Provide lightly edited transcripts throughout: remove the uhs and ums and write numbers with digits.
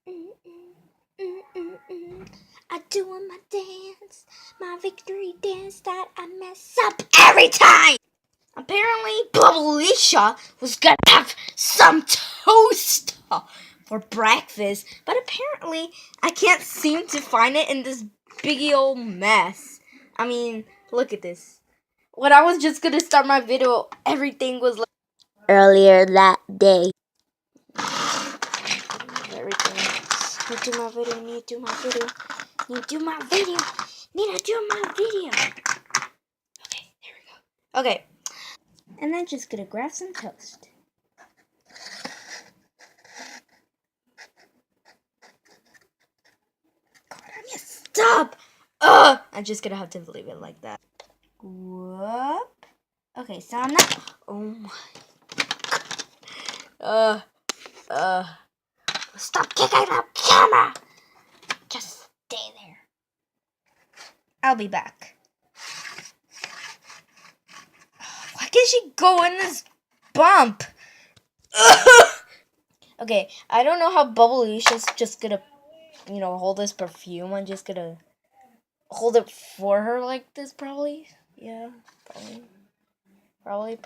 I doing my dance, my victory dance that I mess up every time. Apparently, Bubbly was gonna have some toast for breakfast, but apparently I can't seem to find it in this biggie old mess. I mean, look at this. When I was just gonna start my video, everything was like earlier that day. Everything. Need to do my video. Need to do my video. Need to do my video. Need to do my video. Okay, there we go. Okay, and then just gonna grab some toast. Stop! I'm just gonna have to leave it like that. Whoop. Okay, so I'm not. Oh my. Stop kicking the camera! Just stay there. I'll be back. Why can't she go in this bump? Okay, I don't know how Bubbly's just gonna, hold this perfume. I'm just gonna hold it for her like this, probably. Yeah, probably.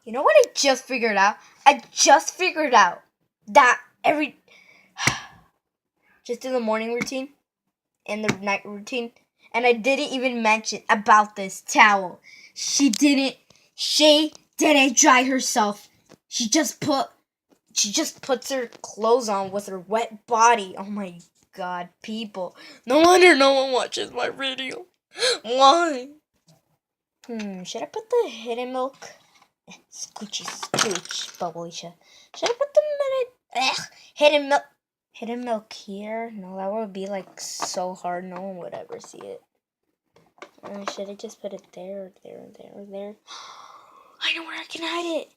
You know what I just figured out? I just figured out that just in the morning routine and the night routine, and I didn't even mention about this towel. She didn't dry herself. She just puts her clothes on with her wet body. Oh my god, people. No wonder no one watches my video. Why? Should I put the hidden milk? Scooch, Bubbly. Should I put the hidden milk here? No, that would be like so hard. No one would ever see it. Should I just put it there? I know where I can hide it.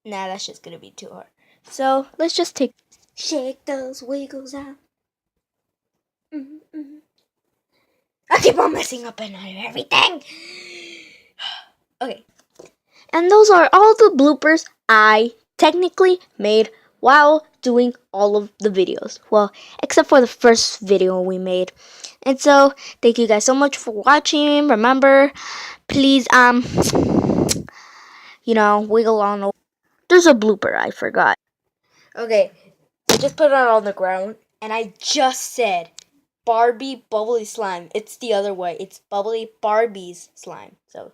Nah, that's just gonna be too hard. So let's just shake those wiggles out. I keep on messing up and everything. Okay. And those are all the bloopers I technically made while doing all of the videos. Well, except for the first video we made. And so, thank you guys so much for watching. Remember, please, wiggle on. There's a blooper I forgot. Okay, I just put it on the ground, and I just said Barbie Bubbly slime. It's the other way. It's Bubbly Barbie's slime. So,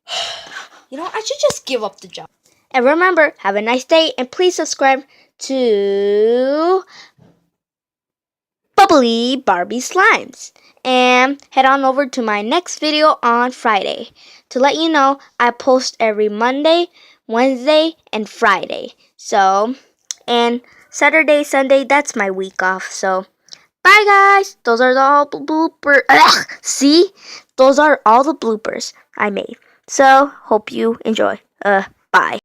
I should just give up the job. And remember, have a nice day, and please subscribe to Bubbly Barbie Slimes. And head on over to my next video on Friday to let you know I post every Monday, Wednesday, and Friday. So, and Saturday, Sunday, that's my week off. So, bye guys. Those are all the bloopers. See? Those are all the bloopers I made. So, hope you enjoy. Bye.